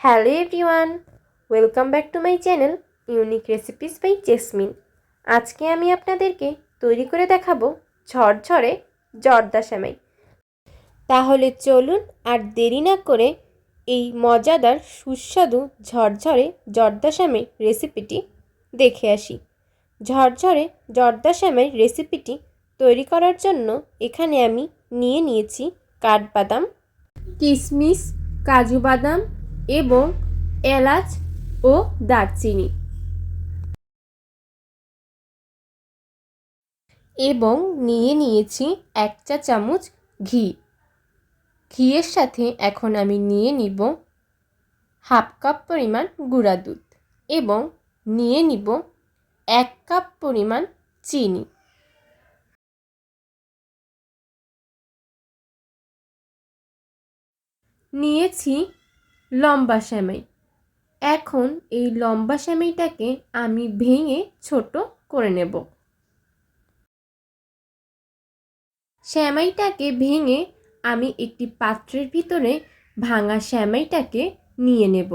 Hello everyone, welcome back to my channel unique recipes by Jasmin. আজকে আমি আপনাদেরকে তৈরি করে দেখাবো ঝরঝরে জর্দা সেমাই। তাহলে চলুন আর দেরি না করে এই মজাদার সুস্বাদু ঝরঝরে জর্দা সেমাই রেসিপিটি দেখে আসি। ঝরঝরে জর্দা সেমাই রেসিপিটি তৈরি করার জন্য এখানে আমি নিয়েছি কাঠবাদাম, কিশমিশ, কাজু বাদাম এবং এলাচ ও দারচিনি এবং নিয়েছি 1 চা চামচ ঘি। ঘিয়ের সাথে এখন আমি নিব 1/2 কাপ পরিমাণ গুঁড়া দুধ এবং নিব 1 কাপ পরিমাণ চিনি। নিয়েছি লম্বা সেমাই। এখন এই লম্বা সেমাইটাকে আমি ভেঙে ছোট করে নেব। সেমাইটাকে ভেঙে আমি একটি পাত্রের ভিতরে ভাঙা সেমাইটাকে নিয়ে নেব।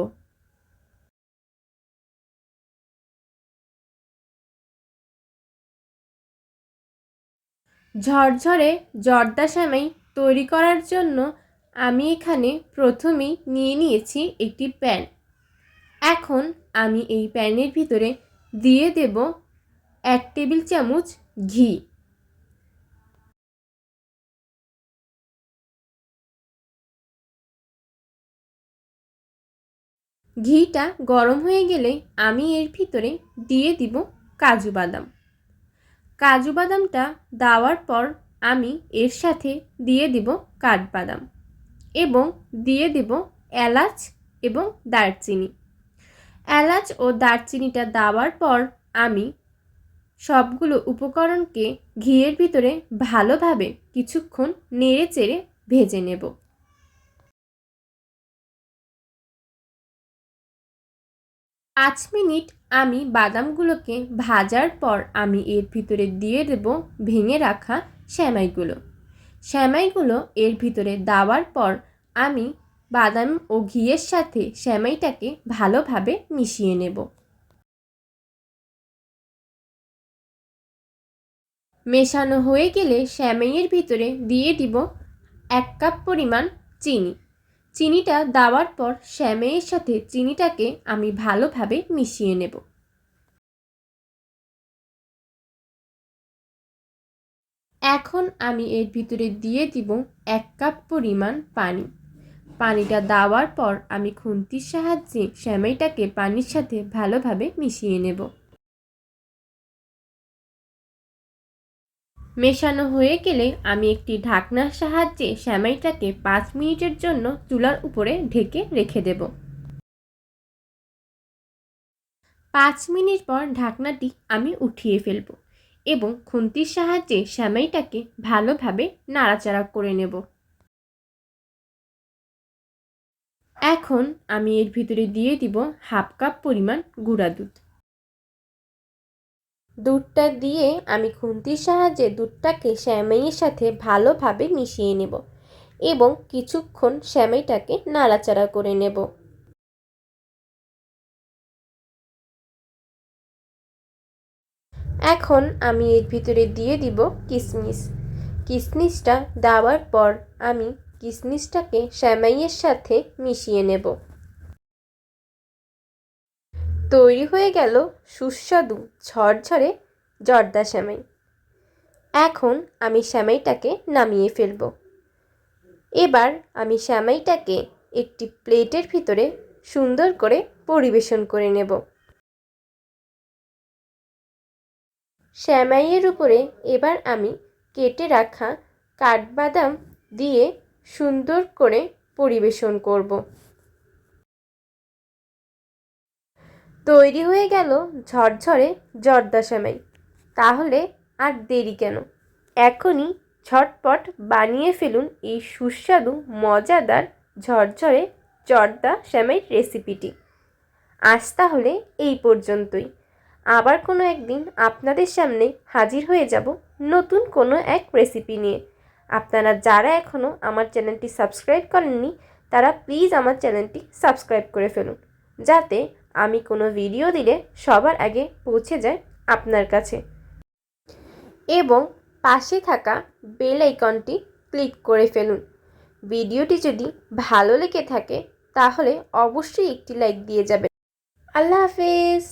ঝরঝরে জর্দা সেমাই তৈরি করার জন্য আমি এখানে প্রথমেই নিয়েছি একটি প্যান। এখন আমি এই প্যানের ভিতরে দিয়ে দেব 1 টেবিল চামচ ঘি। ঘিটা গরম হয়ে গেলে আমি এর ভিতরে দিয়ে দিব কাজু বাদাম। কাজু বাদামটা দেওয়ার পর আমি এর সাথে দিয়ে দিব কাঠবাদাম এবং দিয়ে দিব এলাচ এবং দারচিনি। এলাচ ও দারচিনিটা দেওয়ার পর আমি সবগুলো উপকরণকে ঘিয়ের ভিতরে ভালোভাবে কিছুক্ষণ নেড়ে চেড়ে ভেজে নেব। পাঁচ মিনিট আমি বাদামগুলোকে ভাজার পর আমি এর ভিতরে দিয়ে দেব ভেঙে রাখা সেমাইগুলো। সেমাইগুলো এর ভিতরে দেওয়ার পর আমি বাদাম ও ঘিয়ের সাথে সেমাইটাকে ভালোভাবে মিশিয়ে নেব। মেশানো হয়ে গেলে সেমাইয়ের ভিতরে দিয়ে দিব 1 কাপ পরিমাণ চিনি। চিনিটা দেওয়ার পর সেমাইয়ের সাথে চিনিটাকে আমি ভালোভাবে মিশিয়ে নেব। এখন আমি এর ভিতরে দিয়ে দিব 1 কাপ পরিমাণ পানি। পানিটা দেওয়ার পর আমি খুন্তির সাহায্যে সেমাইটাকে পানির সাথে ভালোভাবে মিশিয়ে নেব। মেশানো হয়ে গেলে আমি একটি ঢাকনার সাহায্যে সেমাইটাকে 5 মিনিটের জন্য চুলার উপরে ঢেকে রেখে দেব। 5 মিনিট পর ঢাকনাটি আমি উঠিয়ে ফেলব এবং খুন্তির সাহায্যে সেমাইটাকে ভালোভাবে নাড়াচাড়া করে নেব। এখন আমি এর ভিতরে দিয়ে দিব 1/2 কাপ পরিমাণ গুঁড়া দুধ। দুধটা দিয়ে আমি খুন্তির সাহায্যে দুধটাকে সেমাইয়ের সাথে ভালোভাবে মিশিয়ে নেব এবং কিছুক্ষণ সেমাইটাকে নাড়াচাড়া করে নেব। এখন আমি এর ভিতরে দিয়ে দিব কিশমিশ। কিশমিশটা দেওয়ার পর আমি কিশমিশটাকে সেমাইয়ের সাথে মিশিয়ে নেব। তৈরি হয়ে গেল সুস্বাদু ঝরঝরে জর্দা সেমাই। এখন আমি সেমাইটাকে নামিয়ে ফেলব। এবার আমি সেমাইটাকে একটি প্লেটের ভিতরে সুন্দর করে পরিবেশন করে নেব। সেমাইয়ের উপরে এবার আমি কেটে রাখা কাঠবাদাম দিয়ে সুন্দর করে পরিবেশন করব। তৈরি হয়ে গেল ঝরঝরে জর্দা সেমাই। তাহলে আর দেরি কেন, এখনই ঝটপট বানিয়ে ফেলুন এই সুস্বাদু মজাদার ঝরঝরে জর্দা সেমাই রেসিপিটি। আজ তাহলে এই পর্যন্তই। আবার কোনো একদিন আপনাদের সামনে হাজির হয়ে যাব নতুন কোনো এক রেসিপি নিয়ে। আপনারা যারা এখনও আমার চ্যানেলটি সাবস্ক্রাইব করেননি তারা প্লিজ আমার চ্যানেলটি সাবস্ক্রাইব করে ফেলুন, যাতে আমি কোনো ভিডিও দিলে সবার আগে পৌঁছে যায় আপনার কাছে। এবং পাশে থাকা বেল আইকনটি ক্লিক করে ফেলুন। ভিডিওটি যদি ভালো লেগে থাকে তাহলে অবশ্যই একটি লাইক দিয়ে যাবেন। আল্লাহ হাফেজ।